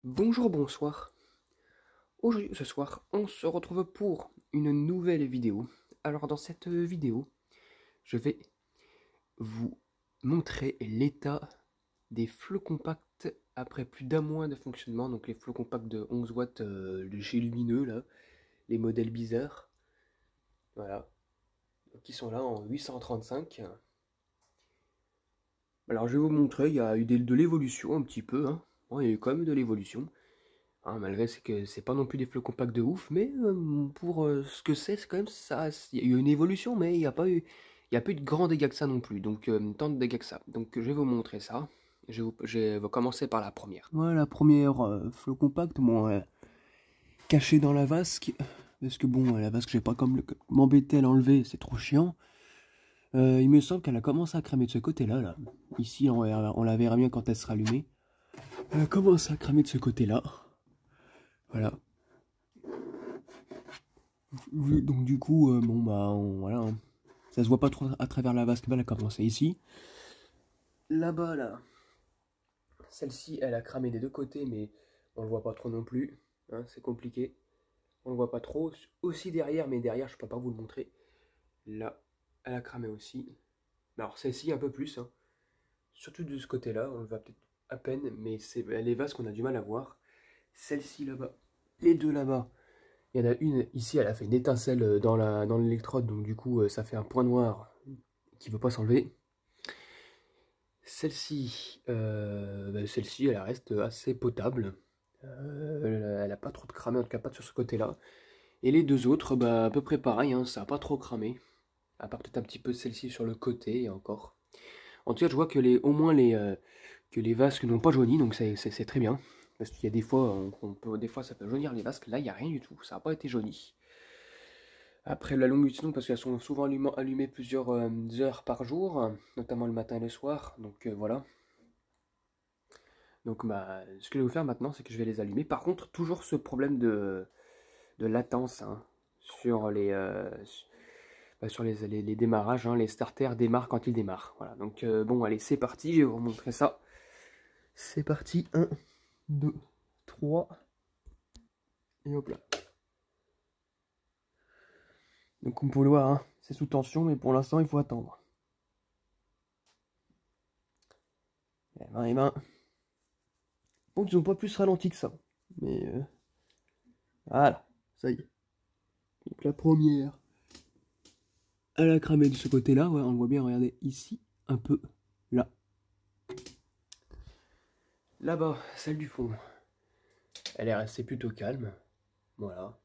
Bonjour, bonsoir. Aujourd'hui, ce soir, on se retrouve pour une nouvelle vidéo. Alors, dans cette vidéo, je vais vous montrer l'état des flots compacts après plus d'un mois de fonctionnement. Donc, les flots compacts de 11 watts de chez Lumineux, là, les modèles bizarres. Voilà. Qui sont là en 835. Alors, je vais vous montrer, il y a eu de l'évolution un petit peu, hein. Bon, il y a eu quand même de l'évolution. Hein, malgré c'est que c'est pas non plus des flots compacts de ouf, mais pour ce que c'est quand même ça. Il y a eu une évolution, mais il y a pas eu de grands dégâts que ça non plus. Donc tant de dégâts que ça. Donc je vais vous montrer ça. Je vais commencer par la première. Voilà la première flot compact, bon, cachée dans la vasque, parce que bon, la vasque, j'ai pas comme m'embêter à l'enlever, c'est trop chiant. Il me semble qu'elle a commencé à cramer de ce côté-là, là. Ici, on la verra bien quand elle sera allumée. Elle a commencé à cramer de ce côté-là. Voilà. Donc du coup, bon bah voilà, hein. Ça se voit pas trop à travers la vasque, elle a commencé ici. Là-bas, là, celle-ci, elle a cramé des deux côtés, mais on le voit pas trop non plus, hein, c'est compliqué. On le voit pas trop. Aussi derrière, mais derrière, je peux pas vous le montrer. Là, elle a cramé aussi. Alors celle-ci un peu plus, hein. Surtout de ce côté-là, on le voit peut-être à peine, mais c'est les vasques qu'on a du mal à voir. Celle-ci là-bas, les deux là-bas. Il y en a une, ici, elle a fait une étincelle dans l'électrode, donc du coup, ça fait un point noir qui veut pas s'enlever. Celle-ci, celle-ci, elle reste assez potable. Elle a pas trop de cramé, en tout cas pas sur ce côté-là. Et les deux autres, bah, à peu près pareil, hein, ça a pas trop cramé. À part peut-être un petit peu celle-ci sur le côté, et encore. En tout cas, je vois que au moins que les vasques n'ont pas jauni, donc c'est très bien. Parce qu'il y a des fois, des fois, ça peut jaunir les vasques. Là, il n'y a rien du tout, ça n'a pas été jauni. Après la longue utilisation, parce qu'elles sont souvent allumées plusieurs heures par jour, notamment le matin et le soir, donc voilà. Donc bah, ce que je vais vous faire maintenant, c'est que je vais les allumer. Par contre, toujours ce problème de latence, hein, sur sur les démarrages, hein. Les starters démarrent quand ils démarrent. Voilà, donc bon, allez, c'est parti, je vais vous montrer ça. C'est parti, 1, 2, 3, et hop là. Donc comme vous pouvez le voir, hein, c'est sous tension, mais pour l'instant, il faut attendre. Eh ben, bon, ils n'ont pas plus ralenti que ça. Mais voilà, ça y est. Donc la première, elle a cramé de ce côté-là, ouais, on le voit bien, regardez, ici, un peu, là. Là-bas, celle du fond, elle est restée plutôt calme, voilà.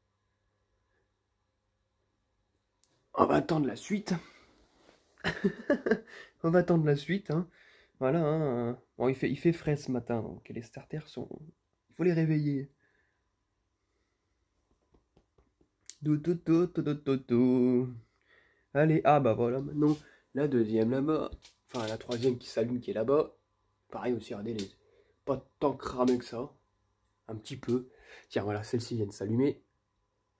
On va attendre la suite. On va attendre la suite, hein. Voilà, hein. Bon, il fait frais ce matin, donc les starters sont... Il faut les réveiller. Allez, ah bah voilà, maintenant, la deuxième là-bas, enfin la troisième qui s'allume qui est là-bas. Pareil aussi, regardez, pas tant cramé que ça, un petit peu. Tiens, voilà, celle-ci vient de s'allumer.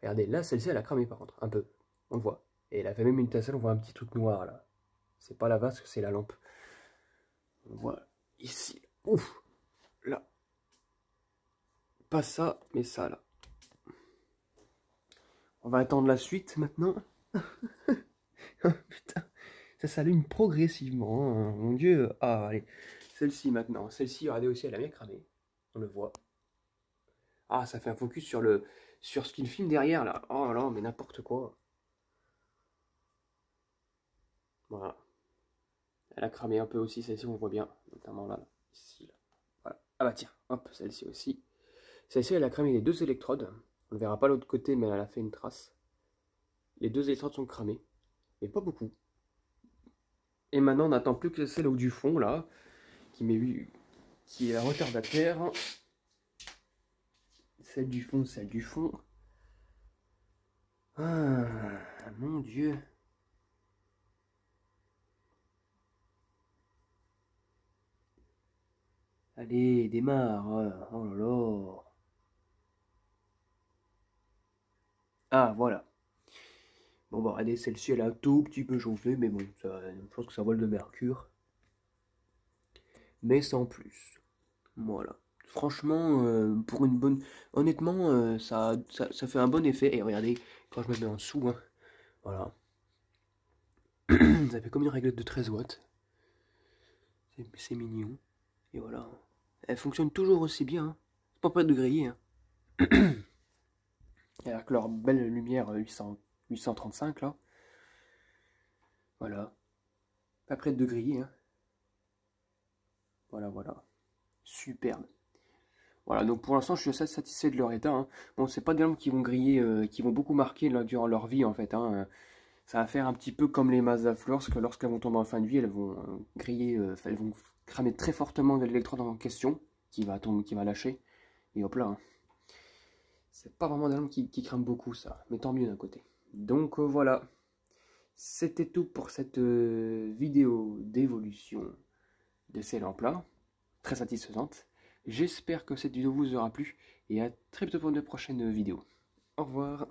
Regardez, là, celle-ci, elle a cramé par contre, un peu, on le voit. Et elle a fait même une étincelle, on voit un petit truc noir là. C'est pas la vasque, c'est la lampe. On voit ici, ouf, là. Pas ça, mais ça là. On va attendre la suite maintenant. Putain, ça s'allume progressivement, hein. Mon dieu. Ah, allez. Celle-ci maintenant. Celle-ci, regardez aussi, elle a bien cramé. On le voit. Ah, ça fait un focus sur ce qu'il filme derrière là. Oh là là, mais n'importe quoi. Voilà. Elle a cramé un peu aussi, celle-ci, on le voit bien. Notamment là, ici. Là. Voilà. Ah bah tiens, hop, celle-ci aussi. Celle-ci, elle a cramé les deux électrodes. On ne verra pas l'autre côté, mais elle a fait une trace. Les deux électrodes sont cramées. Mais pas beaucoup. Et maintenant, on n'attend plus que celle au du fond, là, qui est un retardataire. Celle du fond, celle du fond. Ah, mon Dieu. Allez, démarre. Oh là là. Ah, voilà. Bon, bah, regardez, celle-ci, elle a un tout petit peu chauffé, mais bon, je pense que ça vole de mercure. Mais sans plus. Voilà. Franchement, pour une bonne... Honnêtement, ça fait un bon effet. Et regardez, quand je me mets en dessous, hein, voilà. Ça fait comme une réglette de 13 watts. C'est mignon. Et voilà. Elle fonctionne toujours aussi bien, hein. C'est pas près de griller, hein. Avec leur belle lumière 835 là. Voilà. Pas près de griller, hein. Voilà, voilà. Superbe. Voilà, donc pour l'instant, je suis assez satisfait de leur état, hein. Bon, c'est pas des lampes qui vont griller, qui vont beaucoup marquer là, durant leur vie, en fait, hein. Ça va faire un petit peu comme les Mazda Flores, que lorsqu'elles vont tomber en fin de vie, elles vont griller, elles vont cramer très fortement de l'électrode en question, qui va tomber, qui va lâcher, et hop là, hein. C'est pas vraiment des lampes qui crament beaucoup, ça, mais tant mieux d'un côté. Donc voilà, c'était tout pour cette vidéo d'évolution de ces lampes-là, très satisfaisante. J'espère que cette vidéo vous aura plu, et à très bientôt pour une prochaine vidéo. Au revoir.